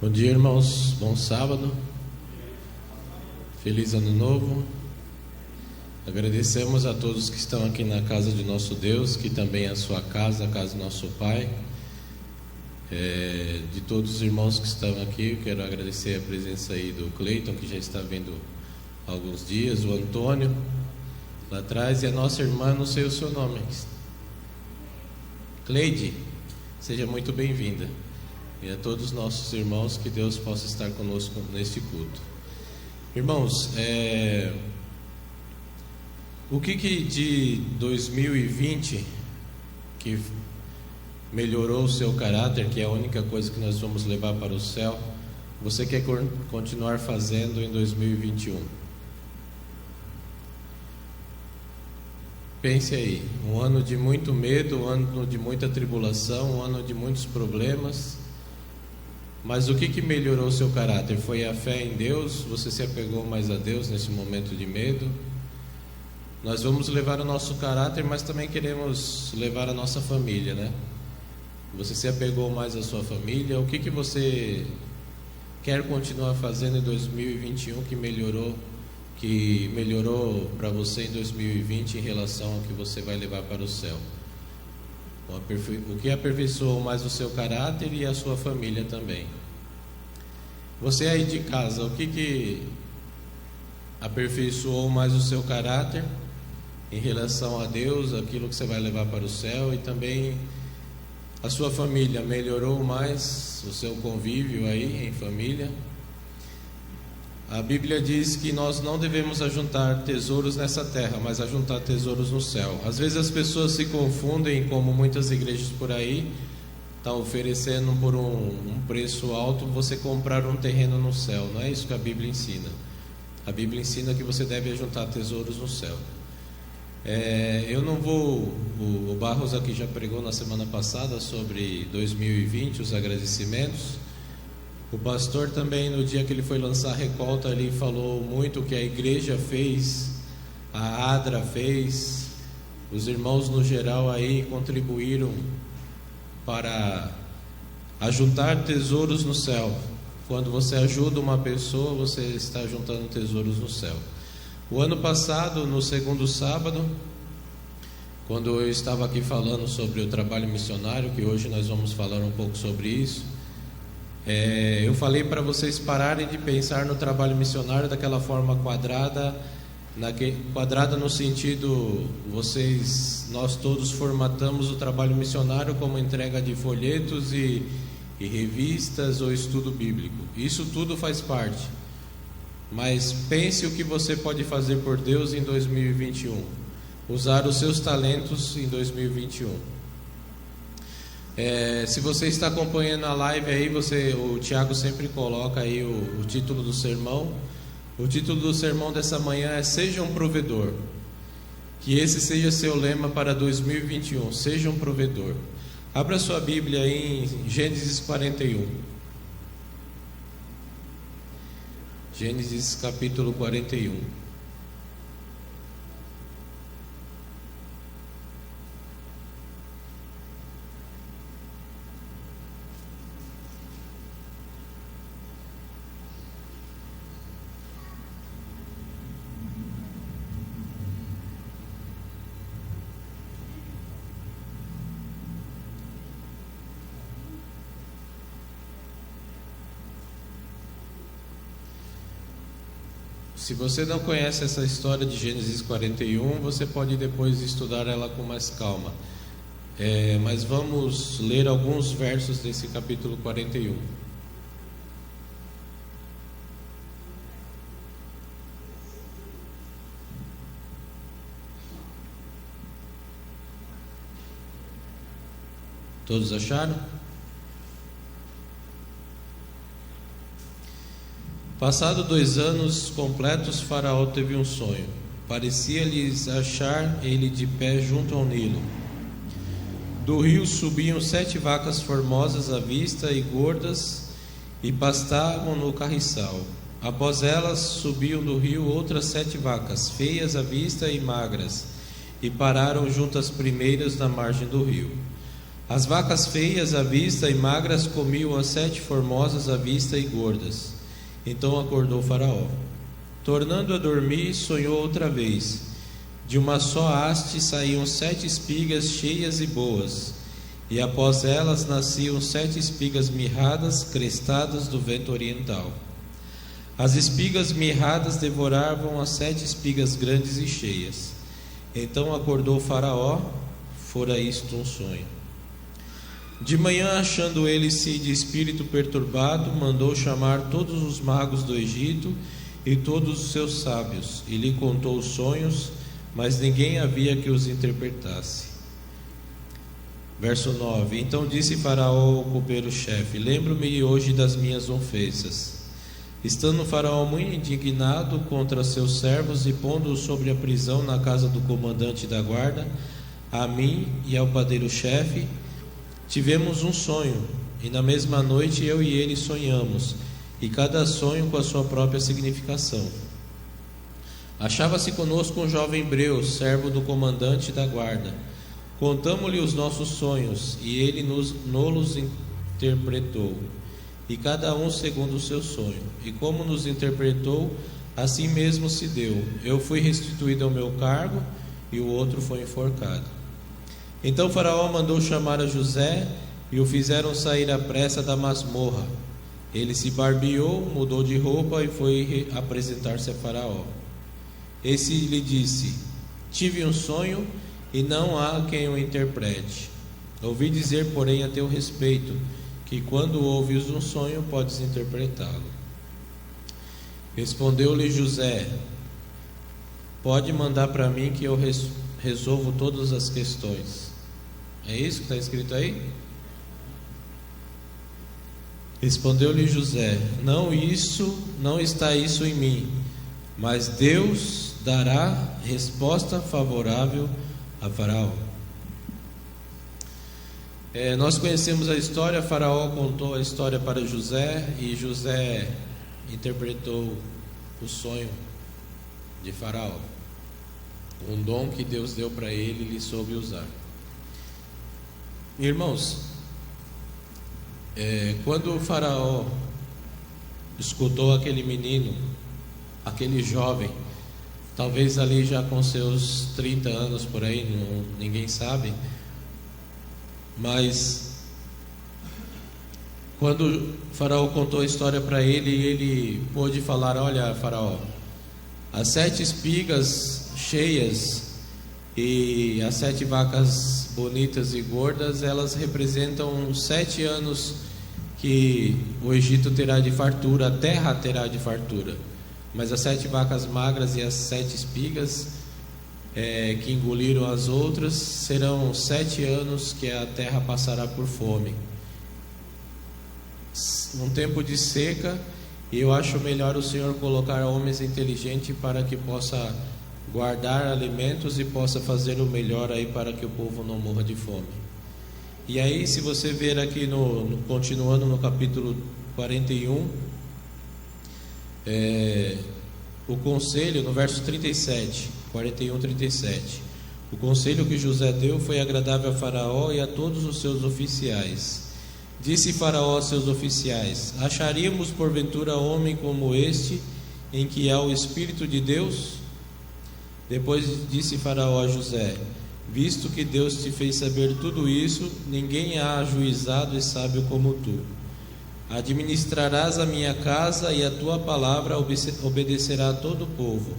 Bom dia, irmãos. Bom sábado. Feliz ano novo. Agradecemos a todos que estão aqui na casa de nosso Deus, que também é a sua casa, a casa do nosso Pai. De todos os irmãos que estão aqui, eu quero agradecer a presença aí do Cleiton, que já está vindo há alguns dias, o Antônio lá atrás, e a nossa irmã, não sei o seu nome, Cleide. Seja muito bem-vinda. E a todos os nossos irmãos, que Deus possa estar conosco neste culto. Irmãos, o que de 2020 que melhorou o seu caráter, que é a única coisa que nós vamos levar para o céu, você quer continuar fazendo em 2021? Pense aí, um ano de muito medo, um ano de muita tribulação, um ano de muitos problemas. Mas o que melhorou o seu caráter? Foi a fé em Deus? Você se apegou mais a Deus nesse momento de medo? Nós vamos levar o nosso caráter, mas também queremos levar a nossa família, né? Você se apegou mais à sua família? O que você quer continuar fazendo em 2021 que melhorou para você em 2020 em relação ao que você vai levar para o céu? O que aperfeiçoou mais o seu caráter e a sua família também? Você aí de casa, o que aperfeiçoou mais o seu caráter em relação a Deus, aquilo que você vai levar para o céu, e também a sua família melhorou mais o seu convívio aí em família? A Bíblia diz que nós não devemos ajuntar tesouros nessa terra, mas ajuntar tesouros no céu. Às vezes as pessoas se confundem, como muitas igrejas por aí estão oferecendo por um preço alto você comprar um terreno no céu. Não é isso que a Bíblia ensina. A Bíblia ensina que você deve ajuntar tesouros no céu. O Barros aqui já pregou na semana passada sobre 2020, os agradecimentos. O pastor também, no dia que ele foi lançar a recolta, ele falou muito o que a igreja fez, a ADRA fez, os irmãos no geral aí contribuíram para ajuntar tesouros no céu. Quando você ajuda uma pessoa, você está juntando tesouros no céu. O ano passado, no segundo sábado, quando eu estava aqui falando sobre o trabalho missionário, que hoje nós vamos falar um pouco sobre isso, eu falei para vocês pararem de pensar no trabalho missionário daquela forma quadrada, quadrada no sentido, nós todos formatamos o trabalho missionário como entrega de folhetos e revistas ou estudo bíblico. Isso tudo faz parte, mas pense o que você pode fazer por Deus em 2021, usar os seus talentos em 2021. Se você está acompanhando a live aí, o Tiago sempre coloca aí o título do sermão. O título do sermão dessa manhã é Seja um Provedor. Que esse seja seu lema para 2021, seja um provedor. Abra sua Bíblia aí em Gênesis 41. Gênesis capítulo 41. Se você não conhece essa história de Gênesis 41, você pode depois estudar ela com mais calma. Mas vamos ler alguns versos desse capítulo 41. Todos acharam? Passado 2 anos completos, Faraó teve um sonho. Parecia-lhes achar ele de pé junto ao Nilo. Do rio subiam 7 vacas formosas à vista e gordas, e pastavam no carriçal. Após elas subiam do rio outras 7 vacas, feias à vista e magras, e pararam junto às primeiras na margem do rio. As vacas feias à vista e magras comiam as 7 formosas à vista e gordas. Então acordou Faraó. Tornando a dormir, sonhou outra vez. De uma só haste saíam 7 espigas cheias e boas, e após elas nasciam 7 espigas mirradas, crestadas do vento oriental. As espigas mirradas devoravam as 7 espigas grandes e cheias. Então acordou Faraó, fora isto um sonho. De manhã, achando ele-se de espírito perturbado, mandou chamar todos os magos do Egito e todos os seus sábios, e lhe contou os sonhos, mas ninguém havia que os interpretasse. Verso 9: Então disse Faraó ao copeiro-chefe: Lembro-me hoje das minhas ofensas. Estando Faraó muito indignado contra seus servos e pondo-os sobre a prisão na casa do comandante da guarda, a mim e ao padeiro-chefe, tivemos um sonho, e na mesma noite eu e ele sonhamos, e cada sonho com a sua própria significação. Achava-se conosco um jovem hebreu, servo do comandante da guarda. Contamo-lhe os nossos sonhos, e ele nos interpretou, e cada um segundo o seu sonho. E como nos interpretou, assim mesmo se deu. Eu fui restituído ao meu cargo, e o outro foi enforcado. Então Faraó mandou chamar a José, e o fizeram sair à pressa da masmorra. Ele se barbeou, mudou de roupa e foi apresentar-se a Faraó. Esse lhe disse: Tive um sonho e não há quem o interprete. Ouvi dizer, porém, a teu respeito, que quando ouves um sonho, podes interpretá-lo. Respondeu-lhe José: Pode mandar para mim que eu resolvo todas as questões. É isso que está escrito aí? Respondeu-lhe José: Não está isso em mim, mas Deus dará resposta favorável a Faraó. Nós conhecemos a história. Faraó contou a história para José, e José interpretou o sonho de Faraó. Um dom que Deus deu para ele, ele soube usar. Irmãos, quando o Faraó escutou aquele menino, aquele jovem, talvez ali já com seus 30 anos por aí, ninguém sabe, mas quando o Faraó contou a história para ele, ele pôde falar: Olha, Faraó, as 7 espigas cheias e as 7 vacas bonitas e gordas, elas representam 7 anos que o Egito terá de fartura, a terra terá de fartura. Mas as 7 vacas magras e as 7 espigas que engoliram as outras, serão 7 anos que a terra passará por fome. Um tempo de seca, e eu acho melhor o Senhor colocar homens inteligentes para que possa guardar alimentos e possa fazer o melhor aí para que o povo não morra de fome. E aí, se você ver aqui continuando no capítulo 41, o conselho, no verso 37, 41, 37, o conselho que José deu foi agradável a Faraó e a todos os seus oficiais. Disse Faraó a seus oficiais: Acharíamos porventura homem como este, em que há o Espírito de Deus? Depois disse Faraó a José: Visto que Deus te fez saber tudo isso, ninguém há ajuizado e sábio como tu. Administrarás a minha casa, e a tua palavra obedecerá a todo o povo.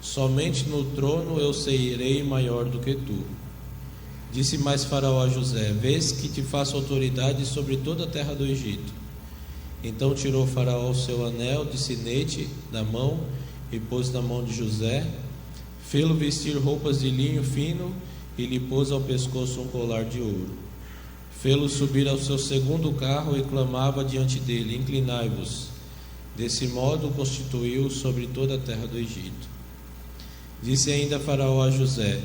Somente no trono eu serei maior do que tu. Disse mais Faraó a José: Vês que te faço autoridade sobre toda a terra do Egito. Então tirou Faraó o seu anel de sinete da mão e pôs na mão de José, fê-lo vestir roupas de linho fino e lhe pôs ao pescoço um colar de ouro. Fê-lo subir ao seu segundo carro e clamava diante dele: Inclinai-vos. Desse modo o constituiu sobre toda a terra do Egito. Disse ainda Faraó a José: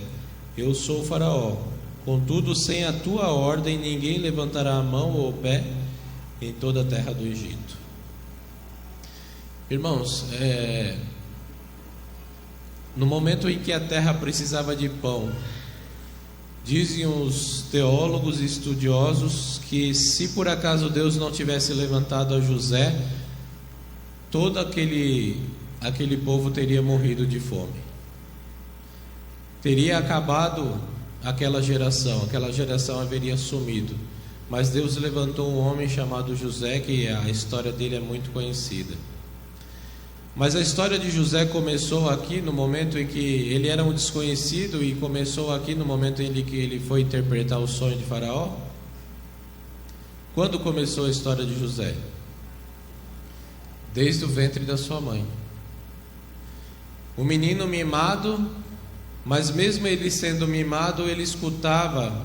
Eu sou Faraó, contudo sem a tua ordem ninguém levantará a mão ou o pé em toda a terra do Egito. Irmãos, no momento em que a terra precisava de pão, Dizem os teólogos e estudiosos que se por acaso Deus não tivesse levantado a José, todo aquele povo teria morrido de fome. Teria acabado aquela geração haveria sumido. Mas Deus levantou um homem chamado José, que a história dele é muito conhecida. Mas a história de José começou aqui no momento em que ele era um desconhecido, e começou aqui no momento em que ele foi interpretar o sonho de Faraó. Quando começou a história de José? Desde o ventre da sua mãe. O menino mimado, mas mesmo ele sendo mimado, ele escutava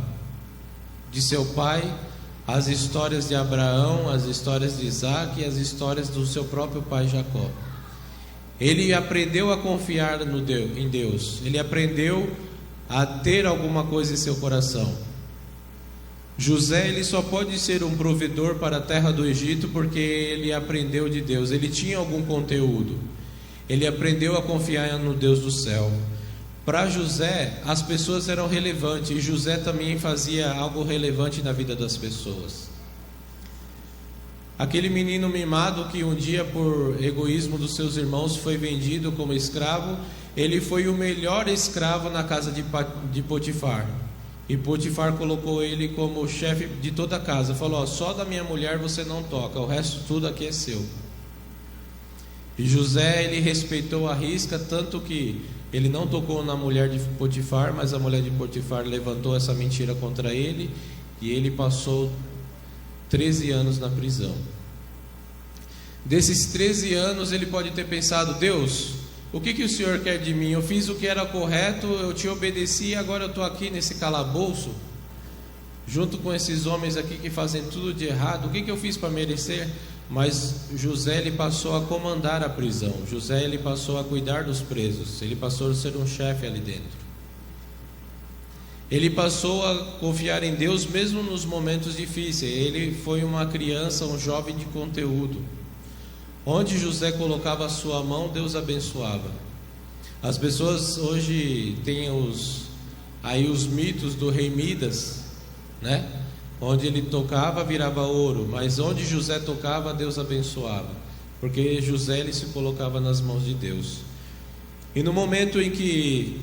de seu pai as histórias de Abraão, as histórias de Isaac e as histórias do seu próprio pai Jacó. Ele aprendeu a confiar em Deus. Ele aprendeu a ter alguma coisa em seu coração. José, ele só pode ser um provedor para a terra do Egito porque ele aprendeu de Deus. Ele tinha algum conteúdo. Ele aprendeu a confiar no Deus do céu. Para José, as pessoas eram relevantes, e José também fazia algo relevante na vida das pessoas. Aquele menino mimado que um dia, por egoísmo dos seus irmãos, foi vendido como escravo, ele foi o melhor escravo na casa de Potifar. E Potifar colocou ele como chefe de toda a casa. Falou: só da minha mulher você não toca, o resto tudo aqui é seu. E José, ele respeitou a risca, tanto que ele não tocou na mulher de Potifar, mas a mulher de Potifar levantou essa mentira contra ele, e ele passou 13 anos na prisão. Desses 13 anos ele pode ter pensado: Deus, o que o Senhor quer de mim? Eu fiz o que era correto, eu te obedeci, e agora eu estou aqui nesse calabouço, junto com esses homens aqui que fazem tudo de errado. O que eu fiz para merecer? Mas José, ele passou a comandar a prisão. José, ele passou a cuidar dos presos. Ele passou a ser um chefe ali dentro. Ele passou a confiar em Deus mesmo nos momentos difíceis. Ele foi uma criança, um jovem de conteúdo. Onde José colocava a sua mão, Deus abençoava. As pessoas hoje têm os mitos do rei Midas, né? Onde ele tocava, virava ouro, mas onde José tocava, Deus abençoava, porque José, ele se colocava nas mãos de Deus. E no momento em que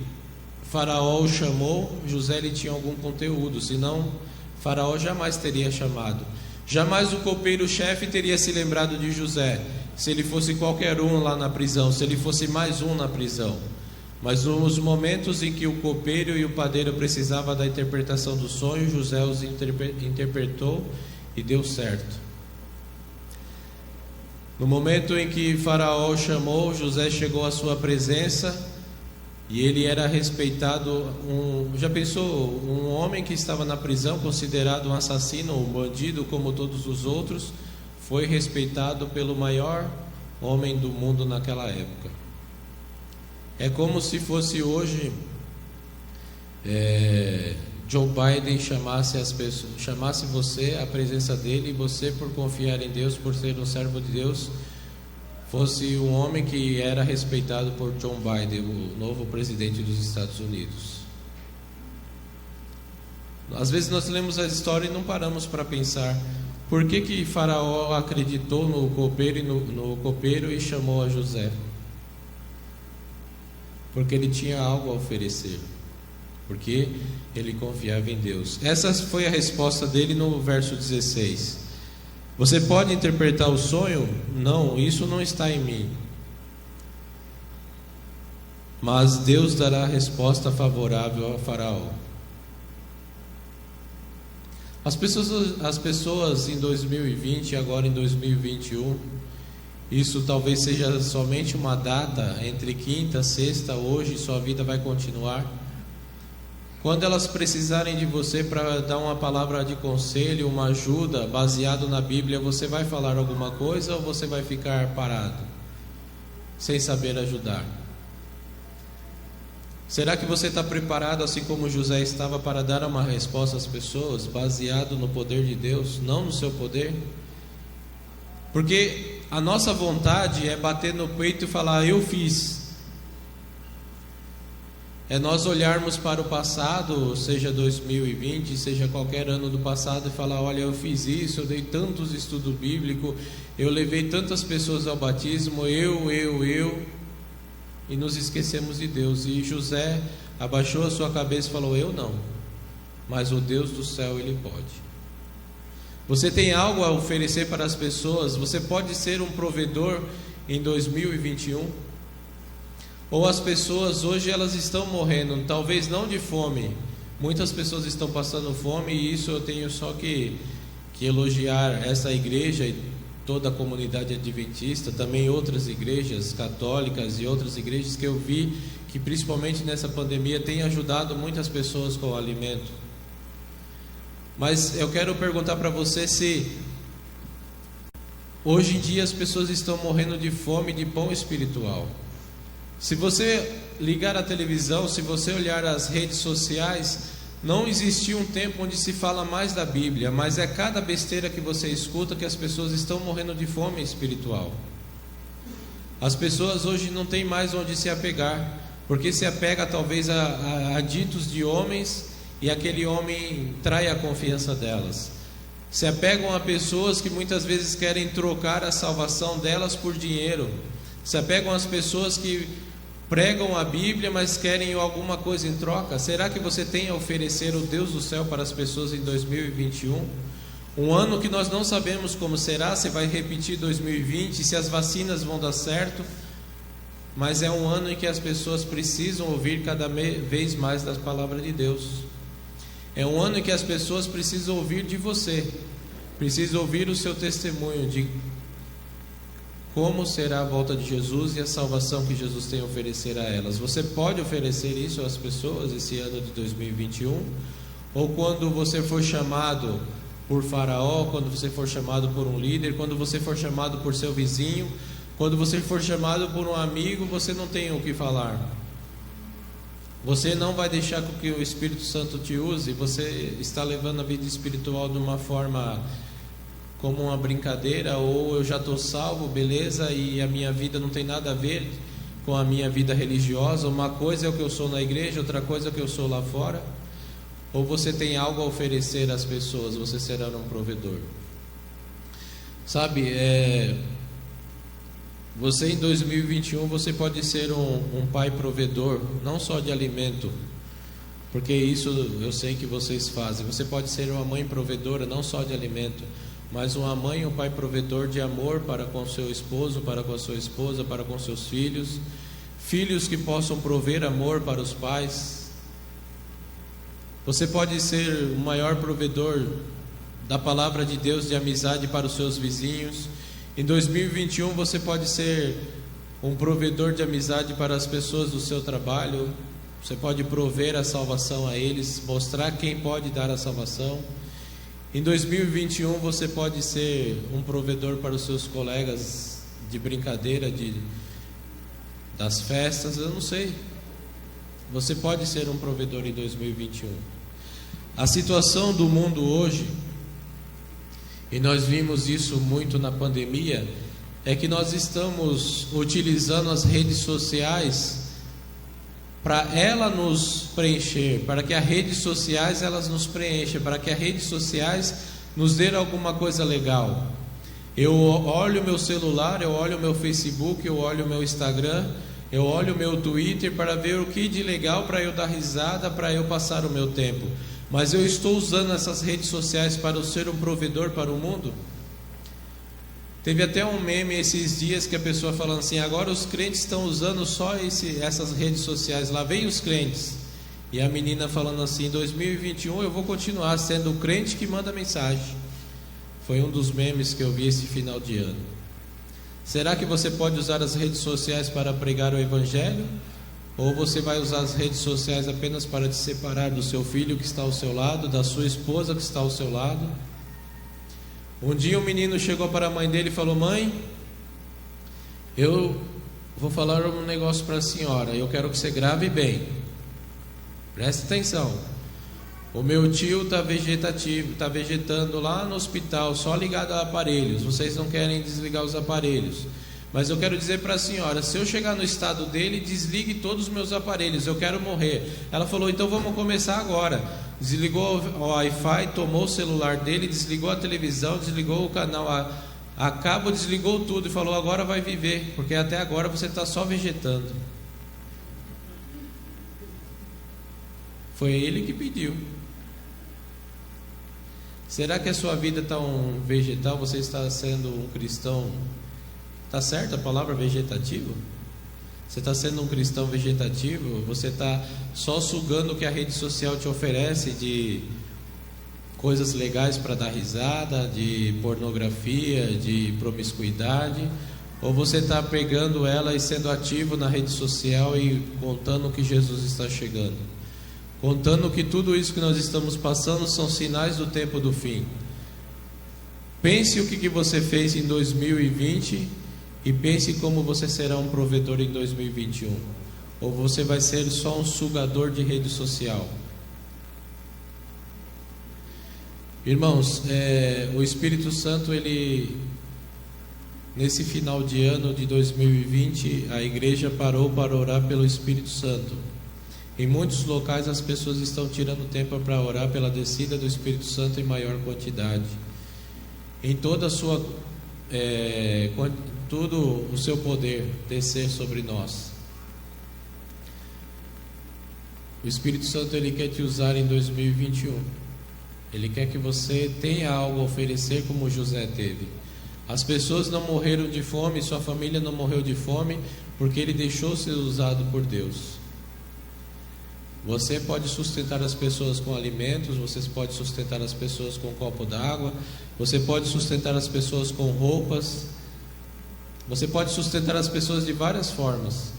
Faraó o chamou, José, ele tinha algum conteúdo, senão Faraó jamais teria chamado. Jamais o copeiro-chefe teria se lembrado de José, se ele fosse qualquer um lá na prisão, se ele fosse mais um na prisão. Mas nos momentos em que o copeiro e o padeiro precisavam da interpretação do sonho, José os interpretou e deu certo. No momento em que Faraó chamou, José chegou à sua presença, e ele era respeitado. Já pensou, um homem que estava na prisão, considerado um assassino, um bandido como todos os outros, foi respeitado pelo maior homem do mundo naquela época. É como se fosse hoje Joe Biden chamasse você à presença dele, e você, por confiar em Deus, por ser um servo de Deus, fosse um homem que era respeitado por Joe Biden, o novo presidente dos Estados Unidos. Às vezes nós lemos a história e não paramos para pensar por que Faraó acreditou no copeiro e chamou a José. Porque ele tinha algo a oferecer, porque ele confiava em Deus. Essa foi a resposta dele no verso 16. Você pode interpretar o sonho? Não, isso não está em mim. Mas Deus dará a resposta favorável a Faraó. As pessoas em 2020 e agora em 2021, isso talvez seja somente uma data entre quinta, sexta, hoje, sua vida vai continuar. Quando elas precisarem de você para dar uma palavra de conselho, uma ajuda baseado na Bíblia, você vai falar alguma coisa ou você vai ficar parado, sem saber ajudar? Será que você está preparado, assim como José estava, para dar uma resposta às pessoas, baseado no poder de Deus, não no seu poder? Porque a nossa vontade é bater no peito e falar: eu fiz. é nós olharmos para o passado, seja 2020, seja qualquer ano do passado, e falar: olha, eu fiz isso, eu dei tantos estudos bíblicos, eu levei tantas pessoas ao batismo, e nos esquecemos de Deus. E José abaixou a sua cabeça e falou: eu não, mas o Deus do céu, Ele pode. Você tem algo a oferecer para as pessoas? Você pode ser um provedor em 2021? Ou as pessoas hoje elas estão morrendo, talvez não de fome, muitas pessoas estão passando fome, e isso eu tenho só que elogiar essa igreja e toda a comunidade adventista, também outras igrejas católicas e outras igrejas que eu vi que principalmente nessa pandemia tem ajudado muitas pessoas com o alimento. Mas eu quero perguntar para você se hoje em dia as pessoas estão morrendo de fome de pão espiritual. Se você ligar a televisão, se você olhar as redes sociais, não existiu um tempo onde se fala mais da Bíblia, mas é cada besteira que você escuta que as pessoas estão morrendo de fome espiritual. As pessoas hoje não têm mais onde se apegar, porque se apega talvez a ditos de homens, e aquele homem trai a confiança delas. Se apegam a pessoas que muitas vezes querem trocar a salvação delas por dinheiro. Se apegam às pessoas que pregam a Bíblia, mas querem alguma coisa em troca. Será que você tem a oferecer o Deus do céu para as pessoas em 2021? Um ano que nós não sabemos como será, se vai repetir 2020, se as vacinas vão dar certo, mas é um ano em que as pessoas precisam ouvir cada vez mais da palavra de Deus. É um ano em que as pessoas precisam ouvir de você, precisam ouvir o seu testemunho de como será a volta de Jesus e a salvação que Jesus tem a oferecer a elas. Você pode oferecer isso às pessoas esse ano de 2021? Ou quando você for chamado por Faraó, quando você for chamado por um líder, quando você for chamado por seu vizinho, quando você for chamado por um amigo, você não tem o que falar. Você não vai deixar que o Espírito Santo te use. Você está levando a vida espiritual de uma forma como uma brincadeira, ou eu já estou salvo, beleza, e a minha vida não tem nada a ver com a minha vida religiosa. Uma coisa é o que eu sou na igreja, outra coisa é o que eu sou lá fora. Ou você tem algo a oferecer às pessoas, você será um provedor. Sabe, você em 2021 você pode ser um pai provedor, não só de alimento, porque isso eu sei que vocês fazem. Você pode ser uma mãe provedora, não só de alimento, mas uma mãe e um pai provedor de amor para com seu esposo, para com a sua esposa, para com seus filhos. Filhos que possam prover amor para os pais. Você pode ser o maior provedor da palavra de Deus, de amizade para os seus vizinhos. Em 2021 você pode ser um provedor de amizade para as pessoas do seu trabalho. Você pode prover a salvação a eles, mostrar quem pode dar a salvação. Em 2021 você pode ser um provedor para os seus colegas de brincadeira, das festas, eu não sei. Você pode ser um provedor em 2021. A situação do mundo hoje, e nós vimos isso muito na pandemia, é que nós estamos utilizando as redes sociais para ela nos preencher, para que as redes sociais elas nos preencham, para que as redes sociais nos dê alguma coisa legal. Eu olho o meu celular, eu olho o meu Facebook, eu olho o meu Instagram, eu olho o meu Twitter para ver o que de legal para eu dar risada, para eu passar o meu tempo. Mas eu estou usando essas redes sociais para ser um provedor para o mundo? Teve até um meme esses dias que a pessoa falando assim: agora os crentes estão usando só essas redes sociais, lá vem os crentes. E a menina falando assim: em 2021 eu vou continuar sendo o crente que manda mensagem. Foi um dos memes que eu vi esse final de ano. Será que você pode usar as redes sociais para pregar o Evangelho? Ou você vai usar as redes sociais apenas para te separar do seu filho que está ao seu lado, da sua esposa que está ao seu lado? Um dia um menino chegou para a mãe dele e falou: mãe, eu vou falar um negócio para a senhora, eu quero que você grave bem, preste atenção. O meu tio está vegetando lá no hospital, só ligado a aparelhos, vocês não querem desligar os aparelhos, Mas eu quero dizer para a senhora, se eu chegar no estado dele, desligue todos os meus aparelhos, eu quero morrer. Ela falou, então vamos começar agora. Desligou o Wi-Fi, tomou o celular dele, desligou a televisão, desligou o canal a cabo, desligou tudo e falou, agora vai viver, porque até agora você está só vegetando. Foi ele que pediu. Será que a sua vida está um vegetal? Você está sendo um cristão? Está certo a palavra vegetativo? Você está sendo um cristão vegetativo? Você está só sugando o que a rede social te oferece de coisas legais para dar risada, de pornografia, de promiscuidade? Ou você está pegando ela e sendo ativo na rede social e contando que Jesus está chegando? Contando que tudo isso que nós estamos passando são sinais do tempo do fim. Pense o que você fez em 2020 e pense como você será um provedor em 2021. Ou você vai ser só um sugador de rede social. Irmãos, o Espírito Santo, nesse final de ano de 2020, a igreja parou para orar pelo Espírito Santo. Em muitos locais as pessoas estão tirando tempo para orar pela descida do Espírito Santo em maior quantidade. Em toda a sua, todo o seu poder descer sobre nós. O Espírito Santo, ele quer te usar em 2021. Ele quer que você tenha algo a oferecer como José teve. As pessoas não morreram de fome, sua família não morreu de fome, porque ele deixou ser usado por Deus. Você pode sustentar as pessoas com alimentos, você pode sustentar as pessoas com um copo d'água, você pode sustentar as pessoas com roupas, você pode sustentar as pessoas de várias formas,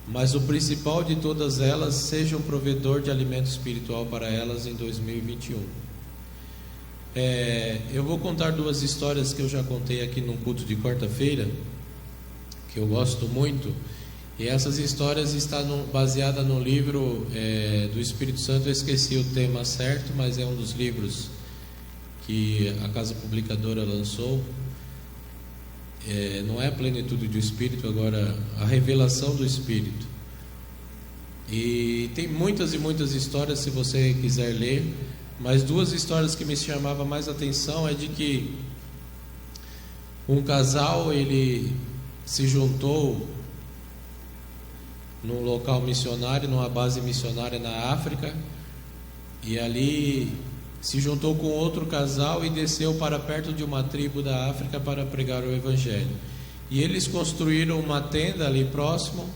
mas o principal de todas elas, seja um provedor de alimento espiritual para elas em 2021. Eu vou contar duas histórias que eu já contei aqui no culto de quarta-feira, que eu gosto muito. E essas histórias estão baseadas no livro do Espírito Santo. Eu esqueci o tema certo, mas é um dos livros que a Casa Publicadora lançou. Não é a Plenitude do Espírito, agora a Revelação do Espírito. E tem muitas e muitas histórias, se você quiser ler. Mas duas histórias que me chamavam mais atenção é de que um casal, ele se juntou num local missionário, numa base missionária na África, e ali se juntou com outro casal e desceu para perto de uma tribo da África para pregar o Evangelho. E eles construíram uma tenda ali próximo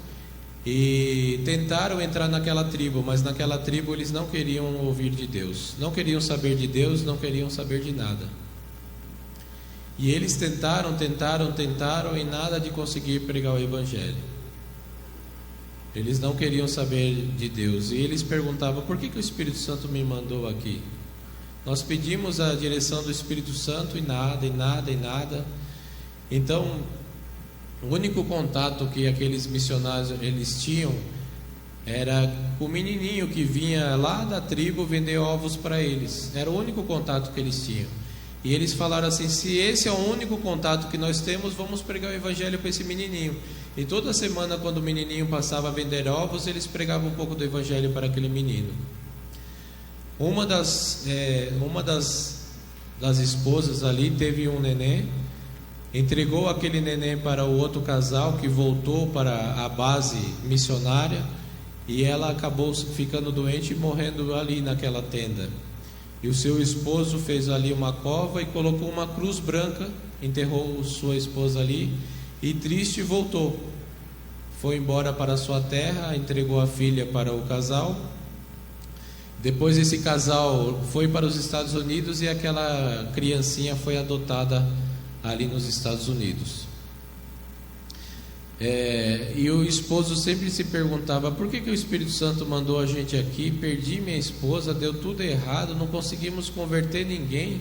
e tentaram entrar naquela tribo, mas naquela tribo eles não queriam ouvir de Deus, não queriam saber de Deus, não queriam saber de nada. E eles tentaram e nada de conseguir pregar o Evangelho. Eles não queriam saber de Deus. E eles perguntavam, por que o Espírito Santo me mandou aqui? Nós pedimos a direção do Espírito Santo e nada. Então, o único contato que aqueles missionários eles tinham era o menininho que vinha lá da tribo vender ovos para eles. Era o único contato que eles tinham. E eles falaram assim, se esse é o único contato que nós temos, vamos pregar o Evangelho para esse menininho. E toda semana, quando o menininho passava a vender ovos, eles pregavam um pouco do Evangelho para aquele menino. Uma das esposas ali teve um neném, entregou aquele neném para o outro casal que voltou para a base missionária, e ela acabou ficando doente e morrendo ali naquela tenda. E o seu esposo fez ali uma cova e colocou uma cruz branca, enterrou sua esposa ali e triste voltou. Foi embora para sua terra, entregou a filha para o casal. Depois esse casal foi para os Estados Unidos e aquela criancinha foi adotada ali nos Estados Unidos. E o esposo sempre se perguntava, por que o Espírito Santo mandou a gente aqui? Perdi minha esposa, deu tudo errado, não conseguimos converter ninguém.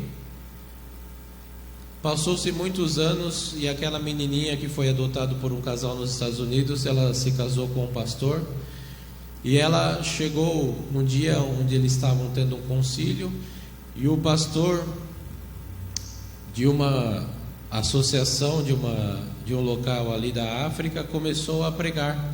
Passou-se muitos anos e aquela menininha que foi adotada por um casal nos Estados Unidos, ela se casou com um pastor. E ela chegou num dia onde eles estavam tendo um concílio, e o pastor de uma associação de um local ali da África, começou a pregar,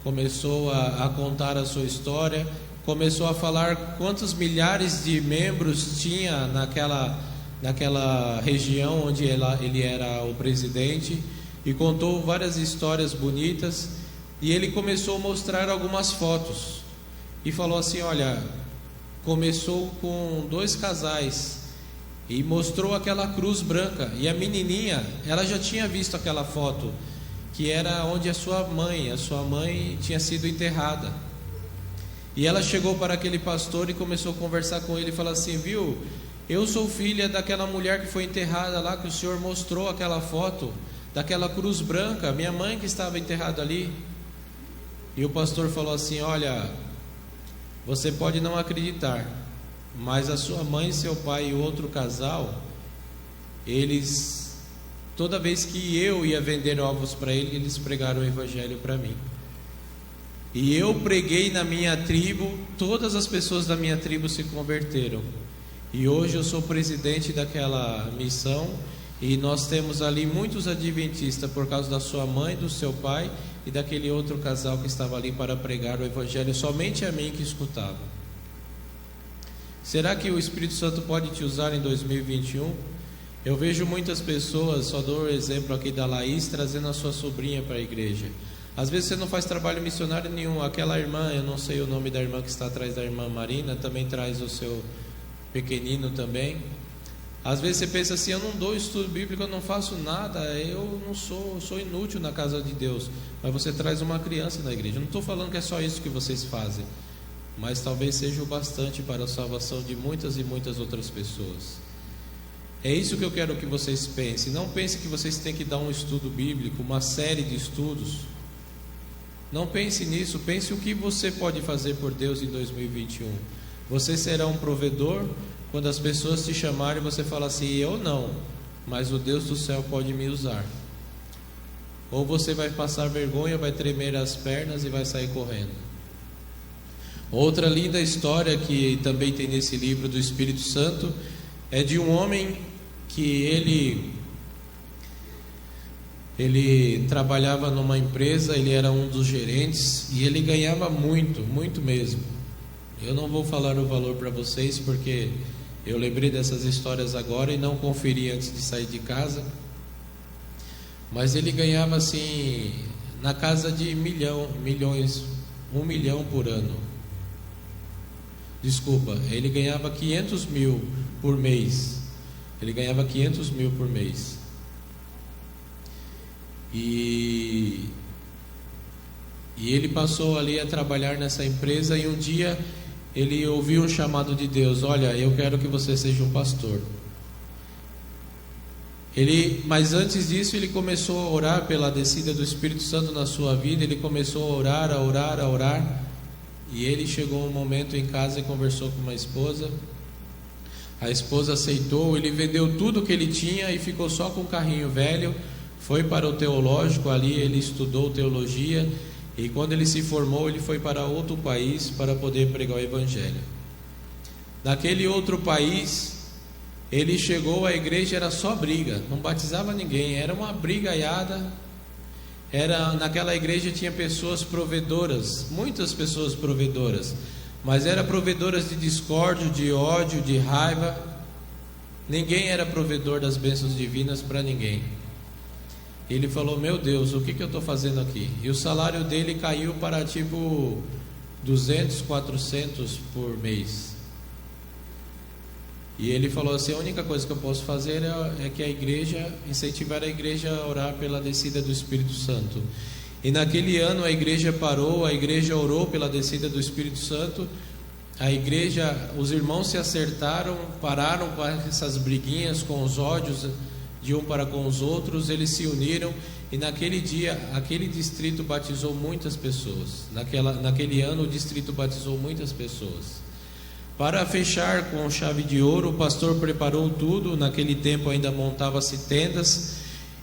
começou a contar a sua história, começou a falar quantos milhares de membros tinha naquela região onde ele era o presidente, e contou várias histórias bonitas. E ele começou a mostrar algumas fotos e falou assim: olha, começou com 2 casais, e mostrou aquela cruz branca, e a menininha, ela já tinha visto aquela foto, que era onde a sua mãe tinha sido enterrada. E ela chegou para aquele pastor e começou a conversar com ele e falou assim: viu, eu sou filha daquela mulher que foi enterrada lá, que o senhor mostrou aquela foto, daquela cruz branca, minha mãe que estava enterrada ali. E o pastor falou assim: olha, você pode não acreditar, mas a sua mãe, seu pai e outro casal, eles, toda vez que eu ia vender ovos para eles pregaram o evangelho para mim. E eu preguei na minha tribo, todas as pessoas da minha tribo se converteram. E hoje eu sou presidente daquela missão, e nós temos ali muitos adventistas por causa da sua mãe, do seu pai e daquele outro casal que estava ali para pregar o evangelho somente a mim que escutava. Será que o Espírito Santo pode te usar em 2021? Eu vejo muitas pessoas, só dou o exemplo aqui da Laís, trazendo a sua sobrinha para a igreja. Às vezes você não faz trabalho missionário nenhum. Aquela irmã, eu não sei o nome da irmã que está atrás da irmã Marina, também traz o seu pequenino também. Às vezes você pensa assim: eu não dou estudo bíblico, eu não faço nada, eu não sou inútil na casa de Deus. Mas você traz uma criança na igreja. Eu não estou falando que é só isso que vocês fazem, mas talvez seja o bastante para a salvação de muitas e muitas outras pessoas. É isso que eu quero que vocês pensem. Não pense que vocês têm que dar um estudo bíblico, uma série de estudos. Não pense nisso. Pense o que você pode fazer por Deus em 2021. Você será um provedor. Quando as pessoas te chamarem, você fala assim: eu não, mas o Deus do céu pode me usar. Ou você vai passar vergonha, vai tremer as pernas e vai sair correndo. Outra linda história que também tem nesse livro do Espírito Santo é de um homem que ele trabalhava numa empresa, ele era um dos gerentes e ele ganhava muito, muito mesmo. Eu não vou falar o valor para vocês porque eu lembrei dessas histórias agora e não conferi antes de sair de casa. Mas ele ganhava assim, na casa de 1 milhão por ano. Desculpa, ele ganhava 500 mil por mês. Ele ganhava 500 mil por mês. E ele passou ali a trabalhar nessa empresa, e um dia ele ouviu um chamado de Deus: olha, eu quero que você seja um pastor. Mas antes disso ele começou a orar pela descida do Espírito Santo na sua vida. Ele começou a orar. E ele chegou um momento em casa e conversou com uma esposa. A esposa aceitou. Ele vendeu tudo que ele tinha e ficou só com um carrinho velho. Foi para o teológico, ali ele estudou teologia. E quando ele se formou, ele foi para outro país para poder pregar o evangelho. Naquele outro país, ele chegou, a igreja era só briga, não batizava ninguém, era uma brigaiada. Naquela igreja tinha pessoas provedoras, muitas pessoas provedoras, mas eram provedoras de discórdia, de ódio, de raiva. Ninguém era provedor das bênçãos divinas para ninguém. Ele falou: meu Deus, o que eu estou fazendo aqui? E o salário dele caiu para tipo 200, 400 por mês. E ele falou assim: a única coisa que eu posso fazer é que a igreja, incentivar a igreja a orar pela descida do Espírito Santo. E naquele ano a igreja parou, a igreja orou pela descida do Espírito Santo. A igreja, os irmãos se acertaram, pararam com essas briguinhas, com os ódios de um para com os outros. Eles se uniram, e naquele dia aquele distrito batizou muitas pessoas. Naquele ano o distrito batizou muitas pessoas. Para fechar com chave de ouro, o pastor preparou tudo. Naquele tempo ainda montava-se tendas,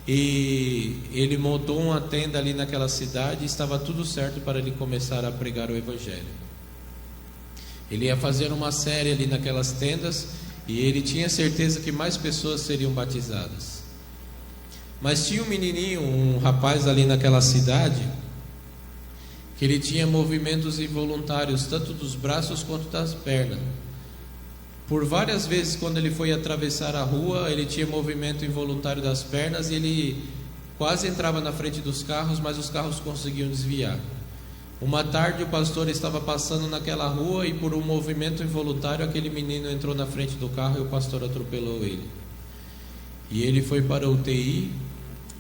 e ele montou uma tenda ali naquela cidade. Estava tudo certo para ele começar a pregar o evangelho. Ele ia fazer uma série ali naquelas tendas, e ele tinha certeza que mais pessoas seriam batizadas. Mas tinha um menininho, um rapaz ali naquela cidade, que ele tinha movimentos involuntários, tanto dos braços quanto das pernas. Por várias vezes, quando ele foi atravessar a rua, ele tinha movimento involuntário das pernas e ele quase entrava na frente dos carros, mas os carros conseguiam desviar. Uma tarde o pastor estava passando naquela rua e por um movimento involuntário aquele menino entrou na frente do carro e o pastor atropelou ele. E ele foi para a UTI,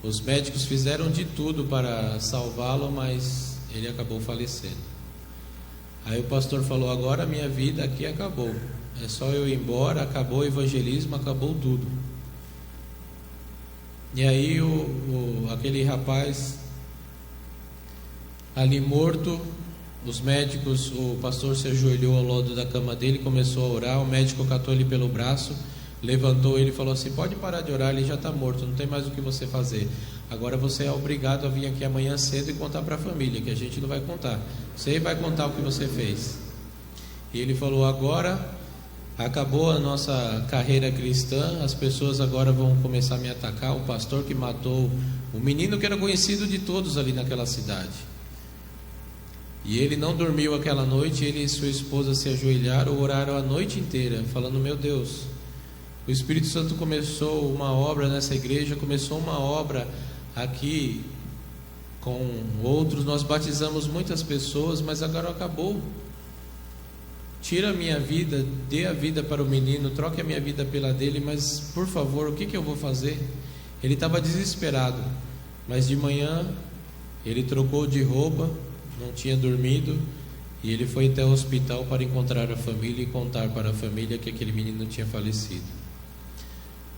os médicos fizeram de tudo para salvá-lo, mas ele acabou falecendo. Aí o pastor falou: agora a minha vida aqui acabou, é só eu ir embora, acabou o evangelismo, acabou tudo. E aí aquele rapaz ali morto, os médicos, o pastor se ajoelhou ao lado da cama dele, começou a orar, o médico catou ele pelo braço, levantou ele e falou assim: pode parar de orar, ele já está morto, não tem mais o que você fazer. Agora você é obrigado a vir aqui amanhã cedo e contar para a família, que a gente não vai contar, você vai contar o que você fez. E ele falou: agora acabou a nossa carreira cristã, as pessoas agora vão começar a me atacar, o pastor que matou o menino que era conhecido de todos ali naquela cidade. E ele não dormiu aquela noite, ele e sua esposa se ajoelharam, oraram a noite inteira, falando: meu Deus, o Espírito Santo começou uma obra nessa igreja, começou uma obra aqui com outros, nós batizamos muitas pessoas, mas agora acabou. Tira a minha vida, dê a vida para o menino, troque a minha vida pela dele, mas por favor, o que eu vou fazer? Ele estava desesperado, mas de manhã ele trocou de roupa, não tinha dormido, e ele foi até o hospital para encontrar a família e contar para a família que aquele menino tinha falecido.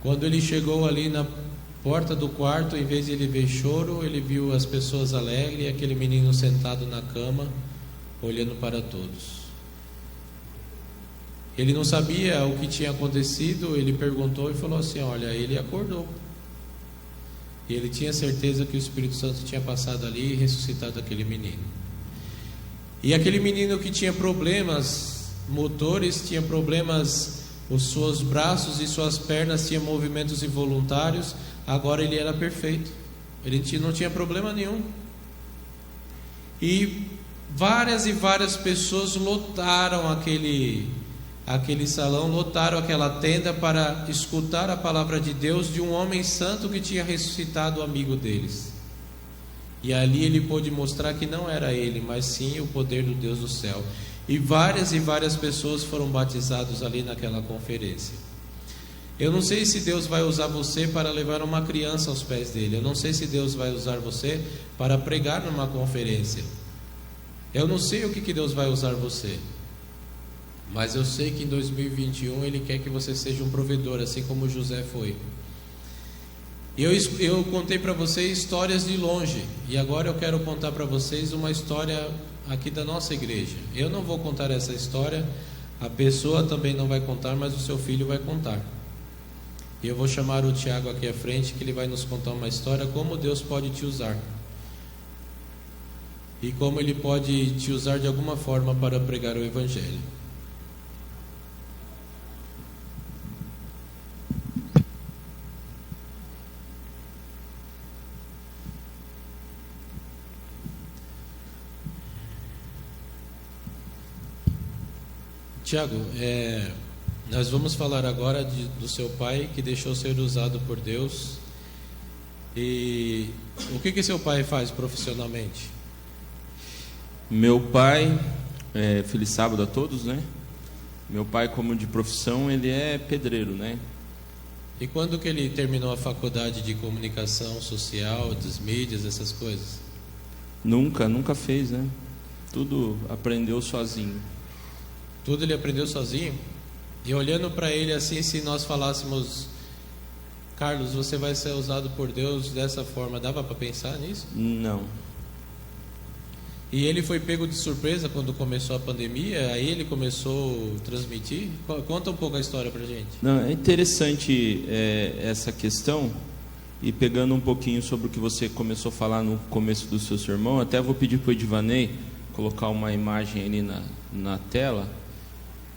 Quando ele chegou ali na porta do quarto, em vez de ele ver choro, ele viu as pessoas alegres e aquele menino sentado na cama, olhando para todos. Ele não sabia o que tinha acontecido, ele perguntou e falou assim: olha, ele acordou. E ele tinha certeza que o Espírito Santo tinha passado ali e ressuscitado aquele menino. E aquele menino que tinha problemas motores, tinha problemas, os seus braços e suas pernas tinham movimentos involuntários, agora ele era perfeito, ele não tinha problema nenhum. E várias pessoas lotaram aquele salão, lotaram aquela tenda para escutar a palavra de Deus de um homem santo que tinha ressuscitado o amigo deles. E ali ele pôde mostrar que não era ele, mas sim o poder do Deus do céu. E várias pessoas foram batizadas ali naquela conferência. Eu não sei se Deus vai usar você para levar uma criança aos pés dele. Eu não sei se Deus vai usar você para pregar numa conferência. Eu não sei o que Deus vai usar você. Mas eu sei que em 2021 Ele quer que você seja um provedor, assim como José foi. Eu contei para vocês histórias de longe, e agora eu quero contar para vocês uma história aqui da nossa igreja. Eu não vou contar essa história, a pessoa também não vai contar, mas o seu filho vai contar. E eu vou chamar o Tiago aqui à frente, que ele vai nos contar uma história, como Deus pode te usar. E como Ele pode te usar de alguma forma para pregar o Evangelho. Tiago, nós vamos falar agora do seu pai que deixou ser usado por Deus. E o que seu pai faz profissionalmente? Meu pai, feliz sábado a todos, né? Meu pai, como de profissão, ele é pedreiro, né? E quando que ele terminou a faculdade de comunicação social, das mídias, essas coisas? Nunca fez, né? Tudo aprendeu sozinho. Tudo ele aprendeu sozinho? E olhando para ele assim, se nós falássemos: Carlos, você vai ser usado por Deus dessa forma, dava para pensar nisso? Não. E ele foi pego de surpresa quando começou a pandemia, aí ele começou a transmitir? Conta um pouco a história pra gente. Não, é interessante essa questão, e pegando um pouquinho sobre o que você começou a falar no começo do seu sermão, até vou pedir para o Edvanei colocar uma imagem ali na tela,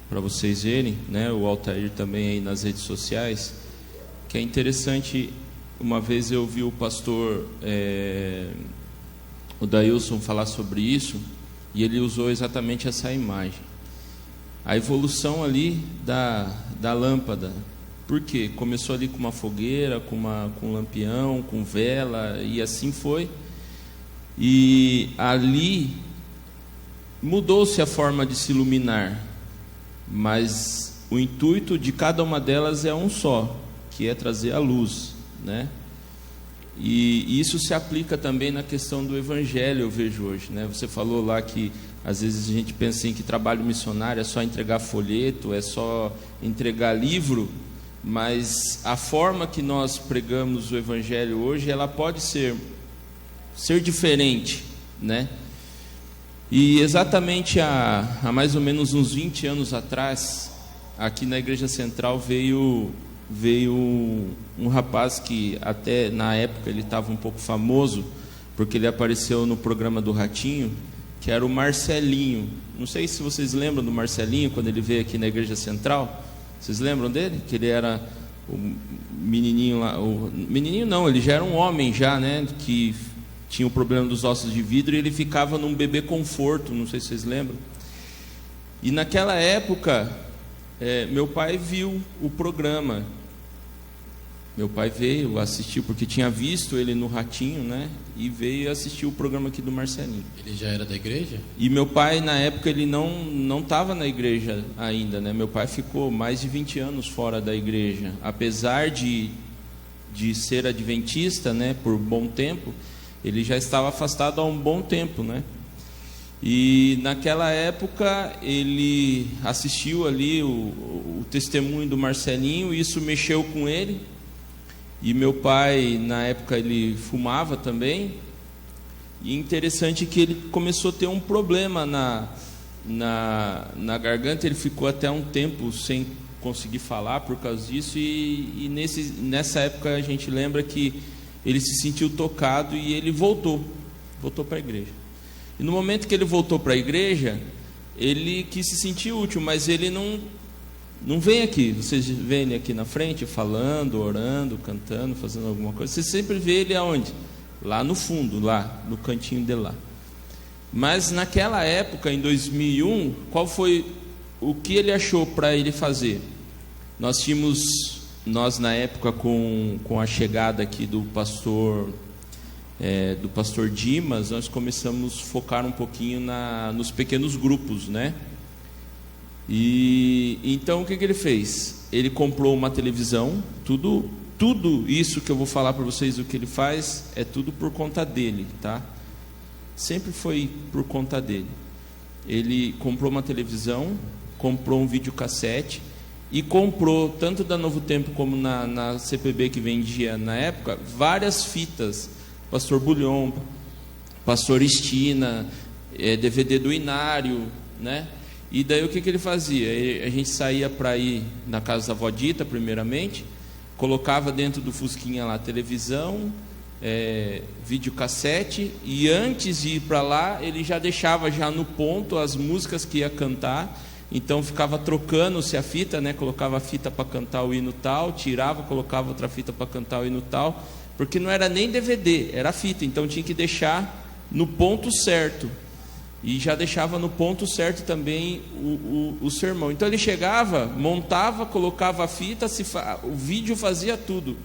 para vocês verem, né? O Altair também aí nas redes sociais, que é interessante uma vez eu vi o pastor o Dailson falar sobre isso, e ele usou exatamente essa imagem. A evolução ali da lâmpada. Por quê? Começou ali com uma fogueira, com um lampião, com vela, e assim foi. E ali mudou-se a forma de se iluminar, mas o intuito de cada uma delas é um só, que é trazer a luz, né? E isso se aplica também na questão do evangelho, eu vejo hoje, né? Você falou lá que às vezes a gente pensa em que trabalho missionário é só entregar folheto, é só entregar livro, mas a forma que nós pregamos o evangelho hoje, ela pode ser diferente, né? E exatamente há mais ou menos uns 20 anos atrás, aqui na Igreja Central veio um rapaz que até na época ele estava um pouco famoso, porque ele apareceu no programa do Ratinho, que era o Marcelinho. Não sei se vocês lembram do Marcelinho, quando ele veio aqui na Igreja Central. Vocês lembram dele? Que ele era o menininho lá, menininho não, ele já era um homem já, né, que tinha o problema dos ossos de vidro, e ele ficava num bebê conforto, não sei se vocês lembram. E naquela época, meu pai viu o programa. Meu pai veio assistir, porque tinha visto ele no Ratinho, né? E veio assistir o programa aqui do Marcelinho. Ele já era da igreja? E meu pai, na época, ele não estava na igreja ainda, né? Meu pai ficou mais de 20 anos fora da igreja. Apesar de ser adventista, né? Por bom tempo, ele já estava afastado há um bom tempo, né? E naquela época ele assistiu ali o testemunho do Marcelinho, e isso mexeu com ele. E meu pai, na época, ele fumava também. E interessante que ele começou a ter um problema na garganta. Ele ficou até um tempo sem conseguir falar por causa disso. E nessa época a gente lembra que ele se sentiu tocado e ele voltou para a igreja. E no momento que ele voltou para a igreja, ele quis se sentir útil, mas ele não vem aqui. Vocês veem ele aqui na frente falando, orando, cantando, fazendo alguma coisa. Você sempre vê ele aonde? Lá no fundo, lá no cantinho dele lá. Mas naquela época, em 2001, qual foi o que ele achou para ele fazer? Nós na época, com a chegada aqui do pastor Dimas, nós começamos a focar um pouquinho nos pequenos grupos, né? E então o que ele fez? Ele comprou uma televisão. Tudo isso que eu vou falar para vocês, o que ele faz, é tudo por conta dele, tá? Sempre foi por conta dele. Ele comprou uma televisão, comprou um videocassete e comprou, tanto da Novo Tempo como na CPB que vendia na época, várias fitas. Pastor Bulhão, Pastor Estina, DVD do Inário, né? E daí o que ele fazia? A gente saía para ir na casa da avó Dita, primeiramente, colocava dentro do fusquinha lá televisão, videocassete, e antes de ir para lá, ele já deixava já no ponto as músicas que ia cantar. Então ficava trocando-se a fita, né? Colocava a fita para cantar o hino tal, tirava, colocava outra fita para cantar o hino tal, porque não era nem DVD, era fita, então tinha que deixar no ponto certo. E já deixava no ponto certo também o sermão. Então ele chegava, montava, colocava a fita, o vídeo fazia tudo,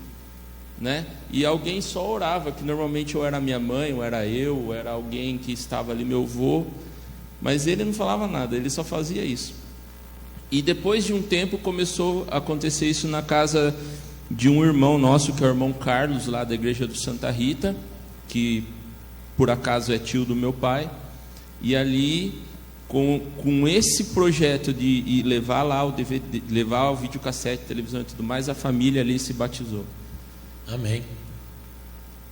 né? E alguém só orava, que normalmente ou era minha mãe, ou era eu, ou era alguém que estava ali, meu avô. Mas ele não falava nada, ele só fazia isso. E depois de um tempo começou a acontecer isso na casa de um irmão nosso, que é o irmão Carlos, lá da igreja do Santa Rita, que por acaso é tio do meu pai. E ali, com esse projeto de levar lá o DVD, levar o videocassete, televisão e tudo mais, a família ali se batizou. Amém.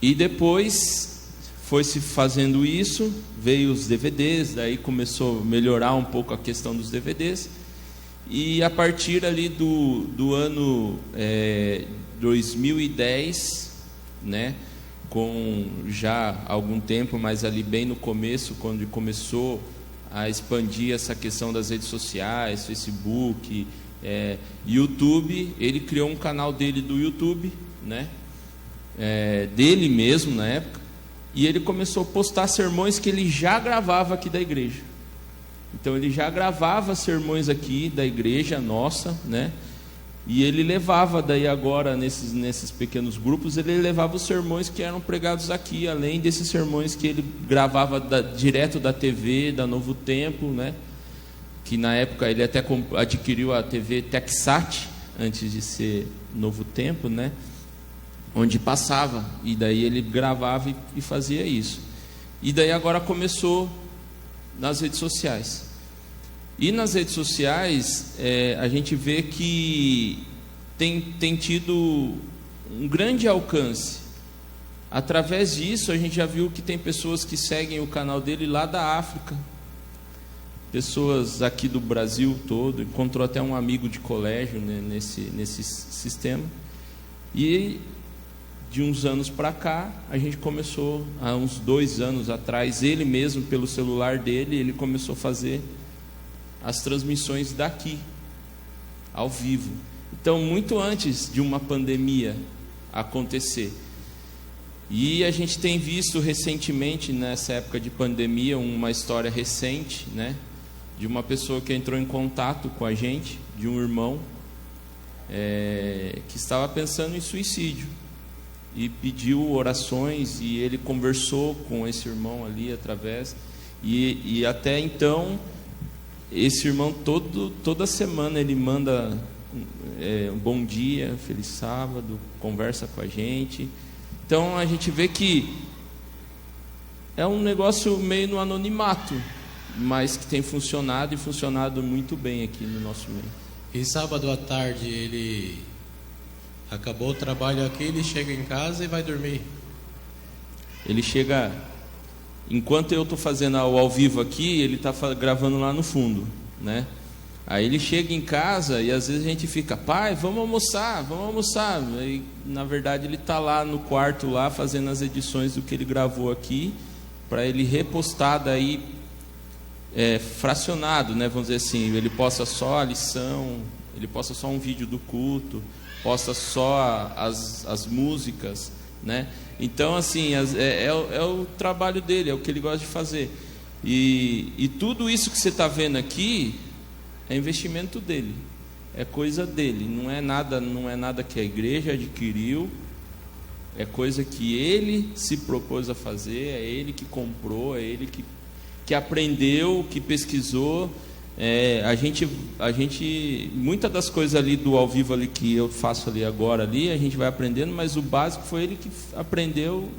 E depois foi se fazendo isso, veio os DVDs, daí começou a melhorar um pouco a questão dos DVDs. E a partir ali do ano 2010, né? Com já algum tempo, mas ali bem no começo, quando começou a expandir essa questão das redes sociais, Facebook, YouTube, ele criou um canal dele do YouTube, né? dele mesmo na época, e ele começou a postar sermões que ele já gravava aqui da igreja. Então ele já gravava sermões aqui da igreja nossa, né? E ele levava daí agora nesses pequenos grupos, ele levava os sermões que eram pregados aqui, além desses sermões que ele gravava direto da TV, da Novo Tempo, né? Que na época ele até adquiriu a TV Texat, antes de ser Novo Tempo, né? Onde passava, e daí ele gravava e fazia isso. E daí agora começou nas redes sociais. E nas redes sociais a gente vê que tem tido um grande alcance. Através disso a gente já viu que tem pessoas que seguem o canal dele lá da África, pessoas aqui do Brasil todo, encontrou até um amigo de colégio, né, nesse sistema. E de uns anos para cá, a gente começou, há uns 2 anos atrás, ele mesmo, pelo celular dele, ele começou a fazer as transmissões daqui, ao vivo. Então, muito antes de uma pandemia acontecer. E a gente tem visto recentemente, nessa época de pandemia, uma história recente, né, de uma pessoa que entrou em contato com a gente, de um irmão, que estava pensando em suicídio. E pediu orações, e ele conversou com esse irmão ali através, e até então esse irmão toda semana ele manda um bom dia, feliz sábado, conversa com a gente. Então a gente vê que é um negócio meio no anonimato, mas que tem funcionado, e funcionado muito bem aqui no nosso meio. E sábado à tarde ele acabou o trabalho aqui, ele chega em casa e vai dormir? Ele chega, enquanto eu estou fazendo ao vivo aqui, ele está gravando lá no fundo, né? Aí ele chega em casa e às vezes a gente fica, pai, vamos almoçar. E, na verdade ele está lá no quarto, lá fazendo as edições do que ele gravou aqui, para ele repostar daí fracionado, né? Vamos dizer assim, ele posta só a lição, ele posta só um vídeo do culto, posta só as músicas, né? Então, assim, é o trabalho dele, é o que ele gosta de fazer. E tudo isso que você está vendo aqui é investimento dele, é coisa dele, não é nada que a igreja adquiriu, é coisa que ele se propôs a fazer, é ele que comprou, é ele que aprendeu, que pesquisou. A gente muitas das coisas ali do ao vivo ali que eu faço ali agora ali, a gente vai aprendendo, mas o básico foi ele que aprendeu,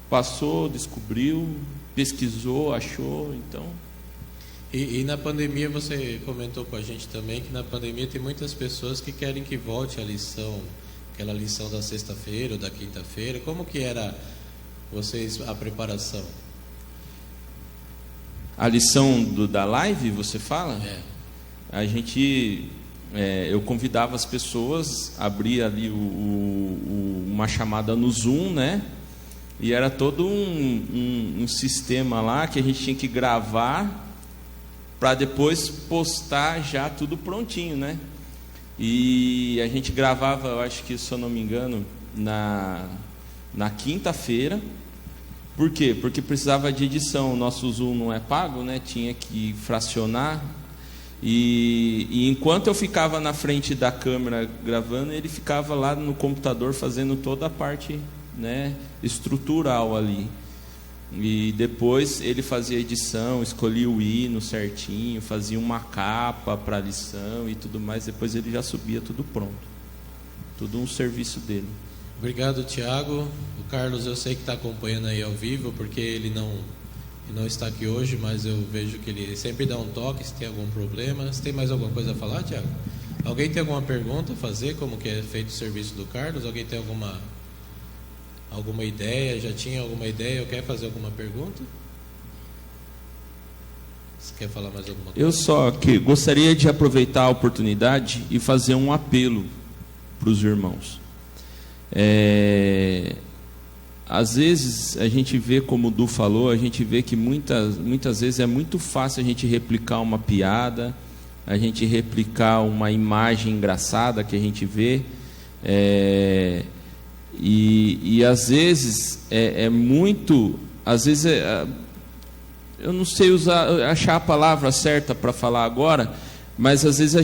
passou, descobriu, pesquisou, achou. Então, e na pandemia você comentou com a gente também que na pandemia tem muitas pessoas que querem que volte a lição, aquela lição da sexta-feira ou da quinta-feira. Como que era a preparação? A lição da live, você fala? A gente, eu convidava as pessoas, abria ali uma chamada no Zoom, né? E era todo um sistema lá que a gente tinha que gravar para depois postar já tudo prontinho, né? E a gente gravava, eu acho que, se eu não me engano, na quinta-feira. Por quê? Porque precisava de edição. O nosso Zoom não é pago, né? Tinha que fracionar. E enquanto eu ficava na frente da câmera gravando, ele ficava lá no computador fazendo toda a parte, né, estrutural ali. E depois ele fazia edição, escolhia o hino certinho, fazia uma capa para a lição e tudo mais. Depois ele já subia tudo pronto. Tudo um serviço dele. Obrigado, Tiago. O Carlos eu sei que está acompanhando aí ao vivo, porque ele não está aqui hoje, mas eu vejo que ele sempre dá um toque se tem algum problema. Você tem mais alguma coisa a falar, Tiago? Alguém tem alguma pergunta a fazer? Como que é feito o serviço do Carlos? Alguém tem alguma ideia? Já tinha alguma ideia ou quer fazer alguma pergunta? Você quer falar mais alguma coisa? Eu só que gostaria de aproveitar a oportunidade e fazer um apelo para os irmãos. Às vezes a gente vê, como o Du falou, a gente vê que muitas vezes é muito fácil a gente replicar uma piada, a gente replicar uma imagem engraçada que a gente vê, E às vezes eu não sei achar a palavra certa para falar agora, mas às vezes a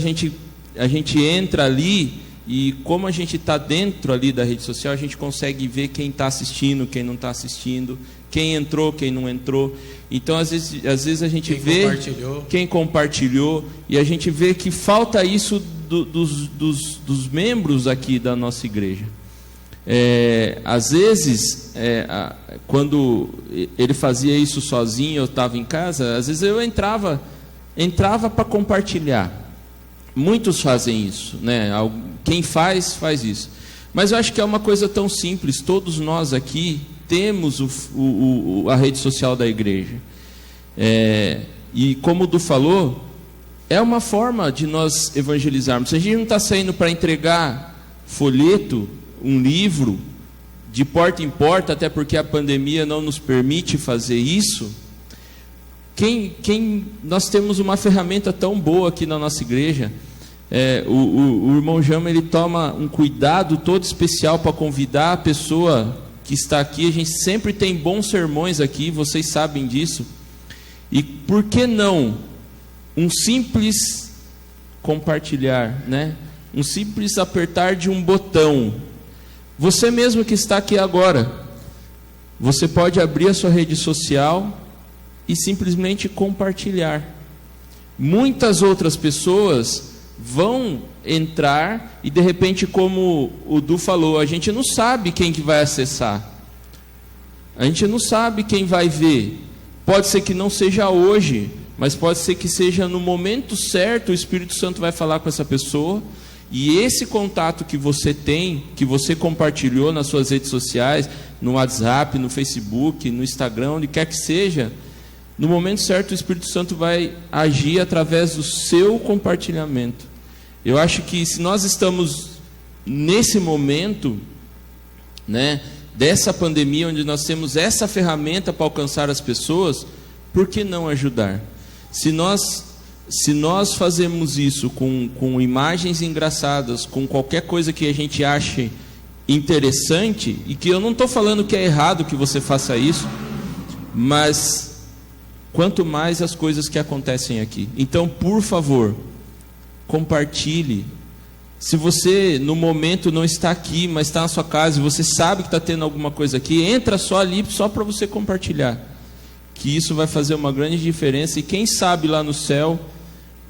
gente entra ali e como a gente está dentro ali da rede social, a gente consegue ver quem está assistindo, quem não está assistindo, quem entrou, quem não entrou. Então às vezes a gente vê quem compartilhou, e a gente vê que falta isso dos membros aqui da nossa igreja. Às vezes, quando ele fazia isso sozinho, eu estava em casa, às vezes eu entrava para compartilhar. Muitos fazem isso, né? Quem faz isso. Mas eu acho que é uma coisa tão simples. Todos nós aqui temos a rede social da igreja. E como o Du falou, é uma forma de nós evangelizarmos. A gente não está saindo para entregar folheto, um livro de porta em porta, até porque a pandemia não nos permite fazer isso. Nós temos uma ferramenta tão boa aqui na nossa igreja. O irmão Jama, ele toma um cuidado todo especial para convidar a pessoa que está aqui. A gente sempre tem bons sermões aqui, vocês sabem disso. E por que não um simples compartilhar, né? Um simples apertar de um botão. Você mesmo que está aqui agora, você pode abrir a sua rede social e simplesmente compartilhar. Muitas outras pessoas vão entrar e de repente, como o Du falou, a gente não sabe quem que vai acessar. A gente não sabe quem vai ver. Pode ser que não seja hoje, mas pode ser que seja no momento certo, o Espírito Santo vai falar com essa pessoa. E esse contato que você tem, que você compartilhou nas suas redes sociais, no WhatsApp, no Facebook, no Instagram, onde quer que seja, no momento certo o Espírito Santo vai agir através do seu compartilhamento. Eu acho que se nós estamos nesse momento, né, dessa pandemia, onde nós temos essa ferramenta para alcançar as pessoas, por que não ajudar? Se nós fazemos isso com imagens engraçadas, com qualquer coisa que a gente ache interessante, e que eu não estou falando que é errado que você faça isso, mas quanto mais as coisas que acontecem aqui. Então, por favor, compartilhe. Se você no momento não está aqui, mas está na sua casa, e você sabe que está tendo alguma coisa aqui, entra só ali, só para você compartilhar, que isso vai fazer uma grande diferença, e quem sabe lá no céu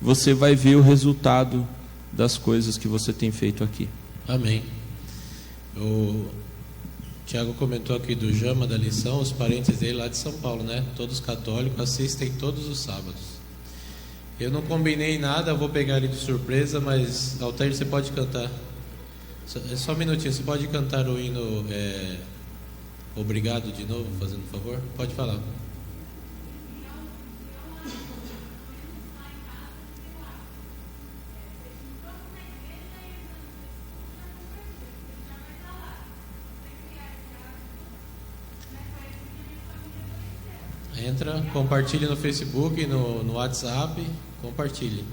você vai ver o resultado das coisas que você tem feito aqui. Amém. O Tiago comentou aqui do Jama, da lição, os parentes dele lá de São Paulo, né? Todos católicos, assistem todos os sábados. Eu não combinei nada, eu vou pegar ele de surpresa, mas Altair, você pode cantar. Só um minutinho, você pode cantar o hino Obrigado de novo, fazendo um favor? Pode falar. Entra, compartilhe no Facebook, no WhatsApp, compartilhe.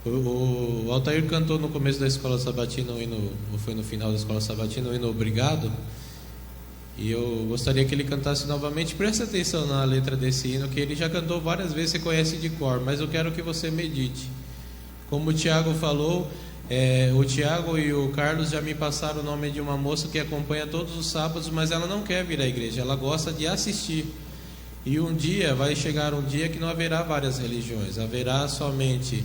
O Altair cantou no começo da Escola Sabatina o hino, ou foi no final da Escola Sabatina, o hino Obrigado. E eu gostaria que ele cantasse novamente. Preste atenção na letra desse hino, que ele já cantou várias vezes, você conhece de cor, mas eu quero que você medite. Como o Tiago falou, o Tiago e o Carlos já me passaram o nome de uma moça que acompanha todos os sábados, mas ela não quer vir à igreja, ela gosta de assistir. E vai chegar um dia que não haverá várias religiões, haverá somente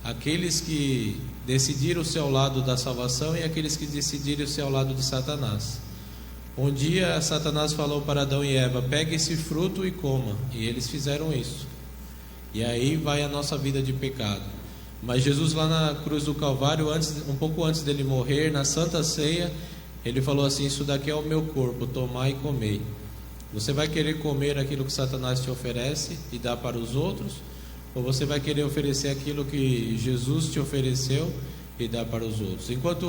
aqueles que decidiram o seu lado da salvação e aqueles que decidiram o seu lado de Satanás. Um dia Satanás falou para Adão e Eva: pegue esse fruto e coma, e eles fizeram isso. E aí vai a nossa vida de pecado. Mas Jesus lá na cruz do Calvário, um pouco antes dele morrer, na Santa Ceia, ele falou assim: isso daqui é o meu corpo, tomai e comei. Você vai querer comer aquilo que Satanás te oferece e dar para os outros? Ou você vai querer oferecer aquilo que Jesus te ofereceu e dar para os outros? Enquanto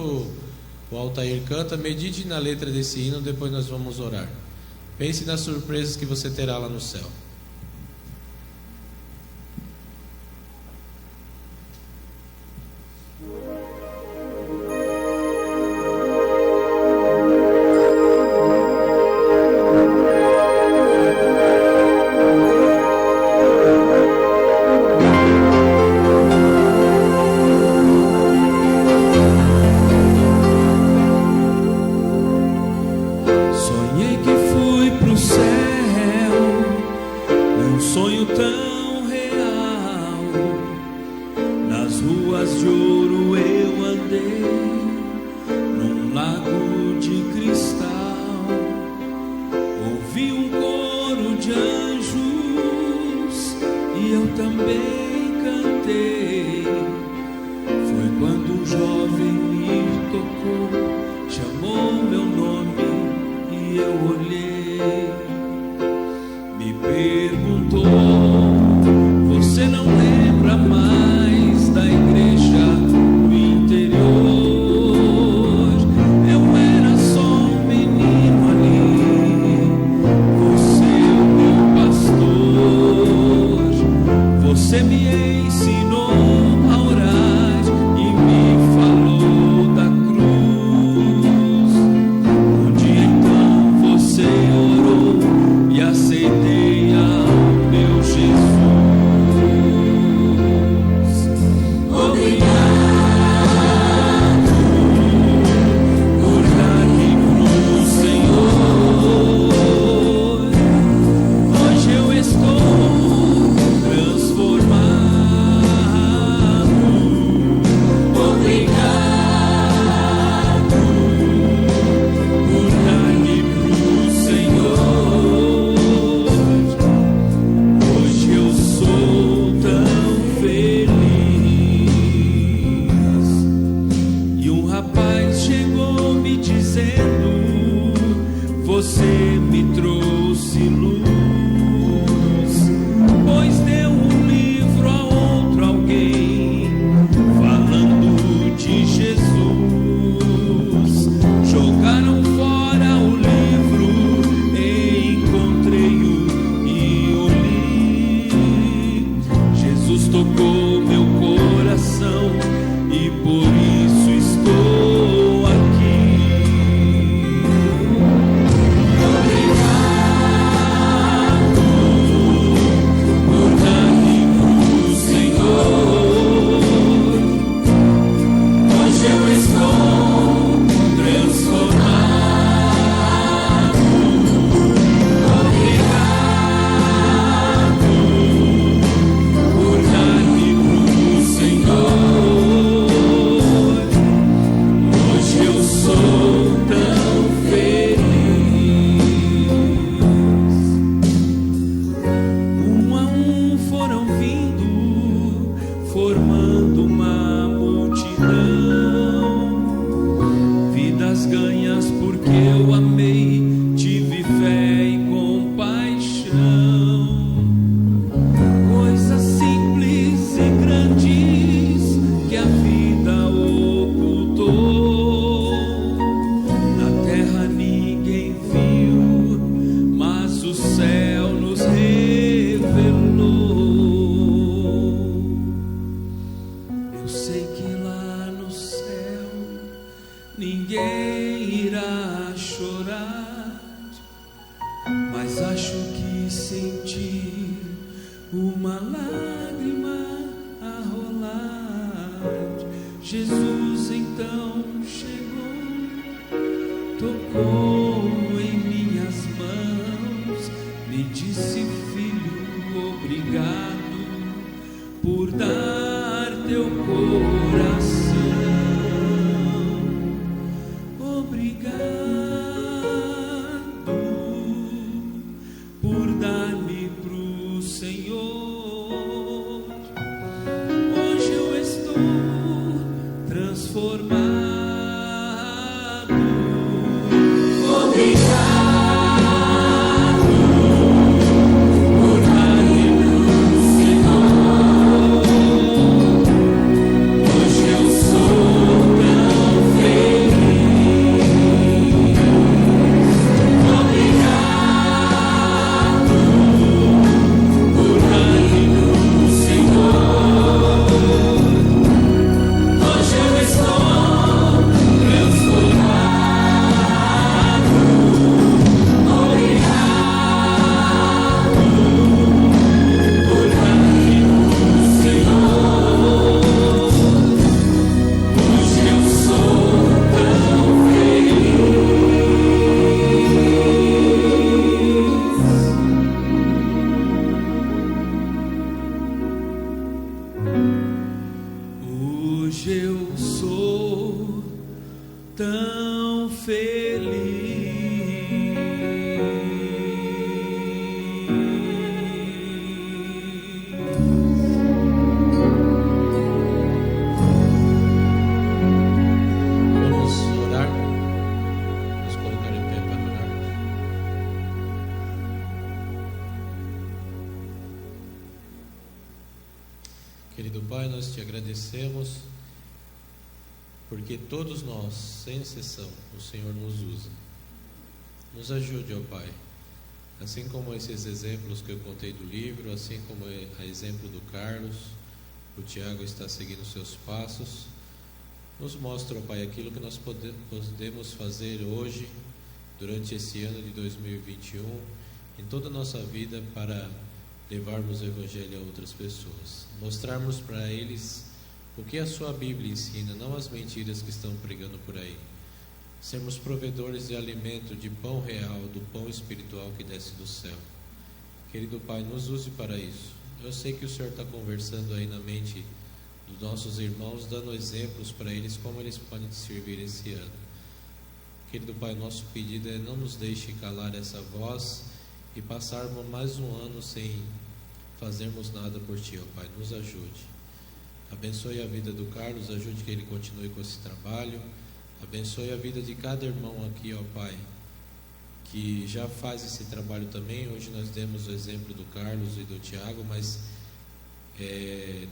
o Altair canta, medite na letra desse hino, depois nós vamos orar. Pense nas surpresas que você terá lá no céu. também cantei. Foi quando um jovem me tocou, chamou meu nome e eu olhei. Me perguntou: você não lembra mais da igreja do interior? Eu era só um menino ali, você o meu pastor. Você me ensinou a orar e me falou da cruz. Um dia então você orou e aceitei ao meu Jesus. Obrigado por dar-me pro Senhor. Hoje eu estou transformado. Obrigado por dar-me pro Senhor. Hoje eu sou tão feliz. E um rapaz chegou me dizendo: você me trouxe luz, pois deu um livro a outro alguém falando de Jesus. Jogaram fora o livro, encontrei-o e o li. Jesus tocou meu coração e por isso estou aqui. Obrigado por dar-me pro Senhor. Hoje eu estou transformado. Obrigado por dar-me pro Senhor. Hoje eu sou tão feliz. Um a um foram vindo, formando uma multidão. Vidas ganhas porque eu amei, tive fé e compaixão. Coisas simples e grandes que a vida ocultou. Na terra ninguém viu, mas o céu nos revelou. Eu sei que lá no céu ninguém irá chorar, mas acho que senti uma lágrima a rolar. Jesus então chegou, tocou em minhas mãos, me disse: filho, obrigado por dar teu coração. Obrigado por dar-me pro Senhor. Hoje eu estou transformado. Obrigado por dar-me pro Senhor. Hoje Querido Pai, nós te agradecemos porque todos nós, sem exceção, o Senhor nos usa. Nos ajude, ó Pai, assim como esses exemplos que eu contei do livro, assim como a exemplo do Carlos, o Tiago está seguindo seus passos. Nos mostra, ó Pai, aquilo que nós podemos fazer hoje, durante esse ano de 2021, em toda a nossa vida, para levarmos o Evangelho a outras pessoas. Mostrarmos para eles o que a sua Bíblia ensina, não as mentiras que estão pregando por aí. Sermos provedores de alimento, de pão real, do pão espiritual que desce do céu. Querido Pai, nos use para isso. Eu sei que o Senhor está conversando aí na mente dos nossos irmãos, dando exemplos para eles como eles podem te servir esse ano. Querido Pai, nosso pedido é: não nos deixe calar essa voz e passarmos mais um ano sem fazermos nada por Ti, ó Pai. Nos ajude. Abençoe a vida do Carlos, ajude que ele continue com esse trabalho. Abençoe a vida de cada irmão aqui, ó Pai, que já faz esse trabalho também. Hoje nós demos o exemplo do Carlos e do Tiago, mas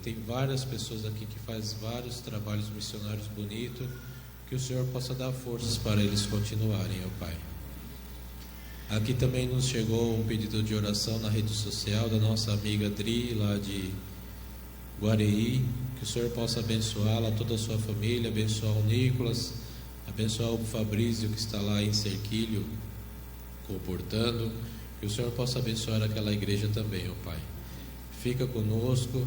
tem várias pessoas aqui que fazem vários trabalhos missionários bonitos. Que o Senhor possa dar forças para eles continuarem, ó Pai. Aqui também nos chegou um pedido de oração na rede social da nossa amiga Dri, lá de Guareí. Que o Senhor possa abençoá-la, toda a sua família, abençoar o Nicolas, abençoar o Fabrício que está lá em Cerquilho, comportando. Que o Senhor possa abençoar aquela igreja também, ó Pai. Fica conosco,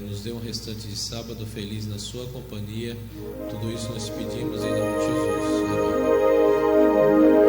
nos dê um restante de sábado feliz na sua companhia. Tudo isso nós pedimos em nome de Jesus. Amém.